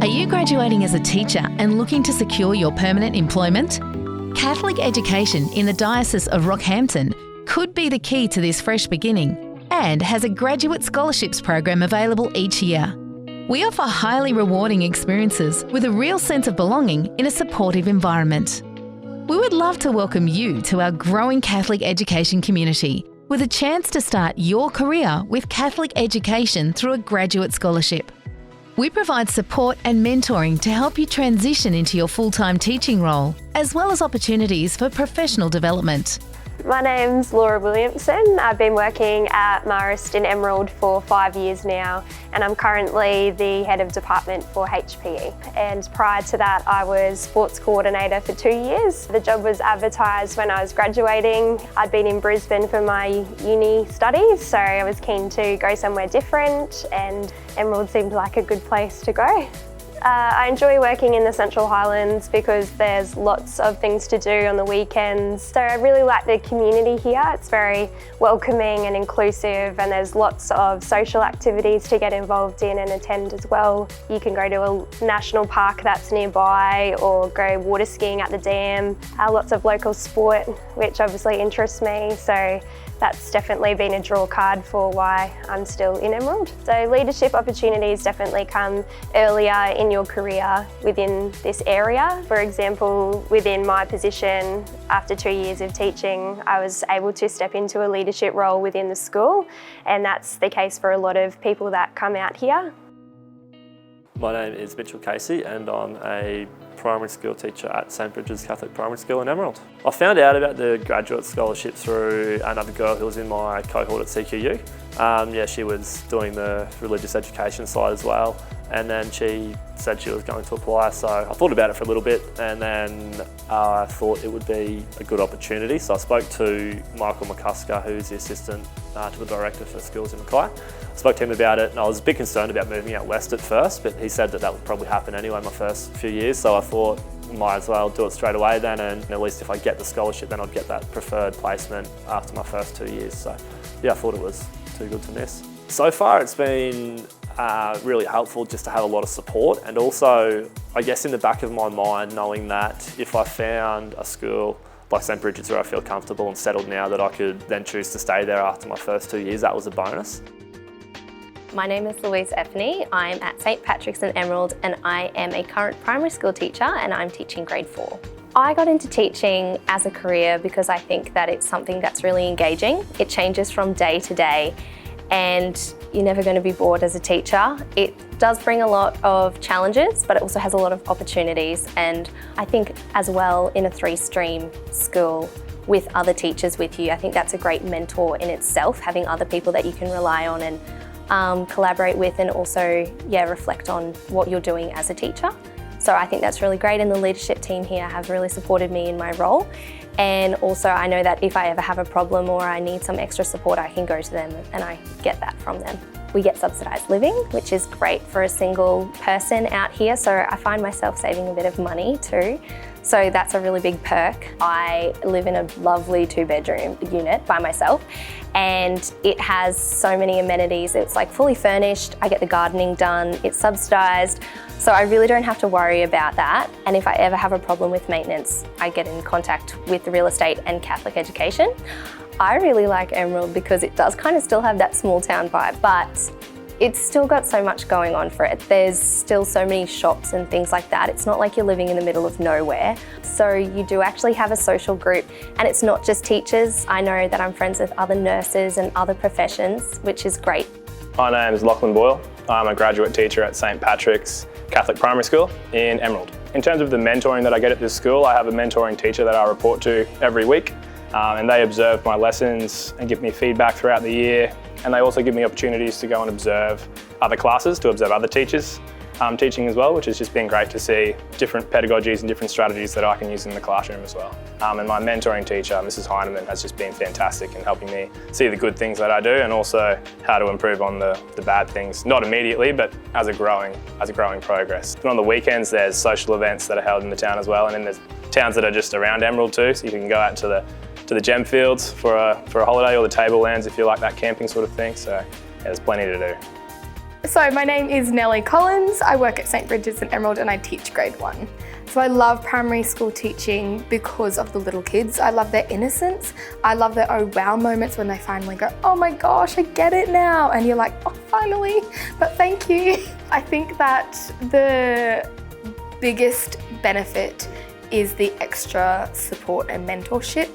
Are you graduating as a teacher and looking to secure your permanent employment? Catholic education in the Diocese of Rockhampton could be the key to this fresh beginning and has a graduate scholarships program available each year. We offer highly rewarding experiences with a real sense of belonging in a supportive environment. We would love to welcome you to our growing Catholic education community with a chance to start your career with Catholic education through a graduate scholarship. We provide support and mentoring to help you transition into your full-time teaching role, as well as opportunities for professional development. My name's Laura Williamson. I've been working at Marist in Emerald for 5 years now, and I'm currently the head of department for HPE. And prior to that, I was sports coordinator for 2 years. The job was advertised when I was graduating. I'd been in Brisbane for my uni studies, so I was keen to go somewhere different, and Emerald seemed like a good place to go. I enjoy working in the Central Highlands because there's lots of things to do on the weekends. So I really like the community here. It's very welcoming and inclusive, and there's lots of social activities to get involved in and attend as well. You can go to a national park that's nearby or go water skiing at the dam. Lots of local sport, which obviously interests me. So that's definitely been a draw card for why I'm still in Emerald. So leadership opportunities definitely come earlier in your career within this area. For example, within my position, after 2 years of teaching, I was able to step into a leadership role within the school, and that's the case for a lot of people that come out here. My name is Mitchell Casey and I'm a primary school teacher at St Bridget's Catholic Primary School in Emerald. I found out about the graduate scholarship through another girl who was in my cohort at CQU. She was doing the religious education side as well, and then she said she was going to apply, so I thought about it for a little bit, and then I thought it would be a good opportunity. So I spoke to Michael McCusker, who's the assistant to the director for schools in Mackay. I spoke to him about it, and I was a bit concerned about moving out west at first, but he said that that would probably happen anyway my first few years, so I thought might as well do it straight away then, and at least if I get the scholarship then I'd get that preferred placement after my first 2 years. So yeah, I thought it was too good to miss. So far it's been really helpful just to have a lot of support, and also I guess in the back of my mind knowing that if I found a school like St Bridget's where I feel comfortable and settled now, that I could then choose to stay there after my first 2 years, that was a bonus. My name is Louise Effney. I'm at St Patrick's in Emerald, and I am a current primary school teacher, and I'm teaching grade 4. I got into teaching as a career because I think that it's something that's really engaging. It changes from day to day, and you're never going to be bored as a teacher. It does bring a lot of challenges, but it also has a lot of opportunities. And I think as well, in a 3-stream school with other teachers with you, I think that's a great mentor in itself, having other people that you can rely on and collaborate with, and also reflect on what you're doing as a teacher. So I think that's really great, and the leadership team here have really supported me in my role. And also I know that if I ever have a problem or I need some extra support, I can go to them and I get that from them. We get subsidised living, which is great for a single person out here, so I find myself saving a bit of money too. So that's a really big perk. I live in a lovely 2-bedroom unit by myself, and it has so many amenities. It's like fully furnished, I get the gardening done, it's subsidised, so I really don't have to worry about that. And if I ever have a problem with maintenance, I get in contact with the real estate and Catholic education. I really like Emerald because it does kind of still have that small town vibe, but it's still got so much going on for it. There's still so many shops and things like that. It's not like you're living in the middle of nowhere. So you do actually have a social group, and it's not just teachers. I know that I'm friends with other nurses and other professions, which is great. My name is Lachlan Boyle. I'm a graduate teacher at St Patrick's Catholic Primary School in Emerald. In terms of the mentoring that I get at this school, I have a mentoring teacher that I report to every week, and they observe my lessons and give me feedback throughout the year. And they also give me opportunities to go and observe other classes, to observe other teachers teaching as well, which has just been great to see different pedagogies and different strategies that I can use in the classroom as well. And my mentoring teacher, Mrs. Heineman, has just been fantastic in helping me see the good things that I do, and also how to improve on the bad things, not immediately, but as a growing progress. And on the weekends, there's social events that are held in the town as well, and then there's towns that are just around Emerald too, so you can go out to the gem fields for a holiday, or the tablelands if you like that camping sort of thing. So yeah, there's plenty to do. So my name is Nellie Collins. I work at St Bridget's in Emerald and I teach grade 1. So I love primary school teaching because of the little kids. I love their innocence. I love their oh wow moments when they finally go, oh my gosh, I get it now. And you're like, oh, finally, but thank you. I think that the biggest benefit is the extra support and mentorship.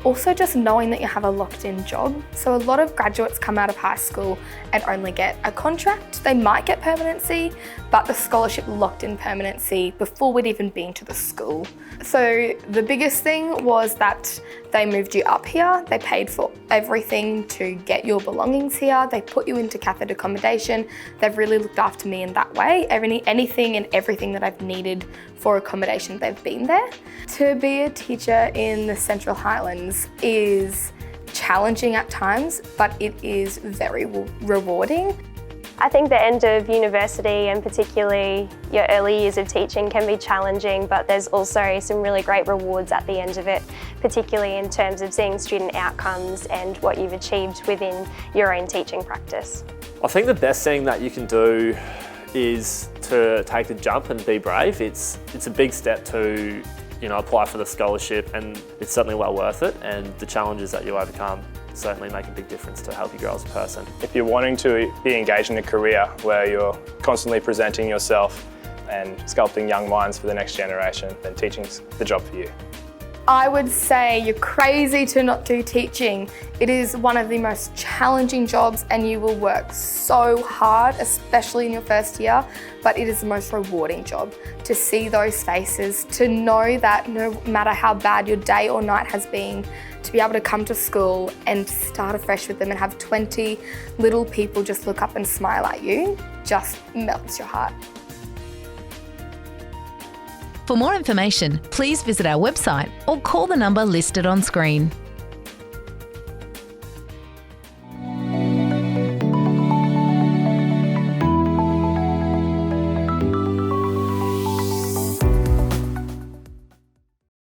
Also just knowing that you have a locked-in job. So a lot of graduates come out of high school and only get a contract. They might get permanency, but the scholarship locked in permanency before we'd even been to the school. So the biggest thing was that they moved you up here. They paid for everything to get your belongings here. They put you into catholic accommodation. They've really looked after me in that way. Anything and everything that I've needed for accommodation, they've been there. To be a teacher in the Central Highlands is challenging at times, but it is very rewarding. I think the end of university and particularly your early years of teaching can be challenging, but there's also some really great rewards at the end of it, particularly in terms of seeing student outcomes and what you've achieved within your own teaching practice. I think the best thing that you can do is to take the jump and be brave. It's a big step to apply for the scholarship, and it's certainly well worth it, and the challenges that you overcome certainly make a big difference to help you grow as a person. If you're wanting to be engaged in a career where you're constantly presenting yourself and sculpting young minds for the next generation, then teaching's the job for you. I would say you're crazy to not do teaching. It is one of the most challenging jobs and you will work so hard, especially in your first year, but it is the most rewarding job. To see those faces, to know that no matter how bad your day or night has been, to be able to come to school and start afresh with them and have 20 little people just look up and smile at you, just melts your heart. For more information, please visit our website or call the number listed on screen.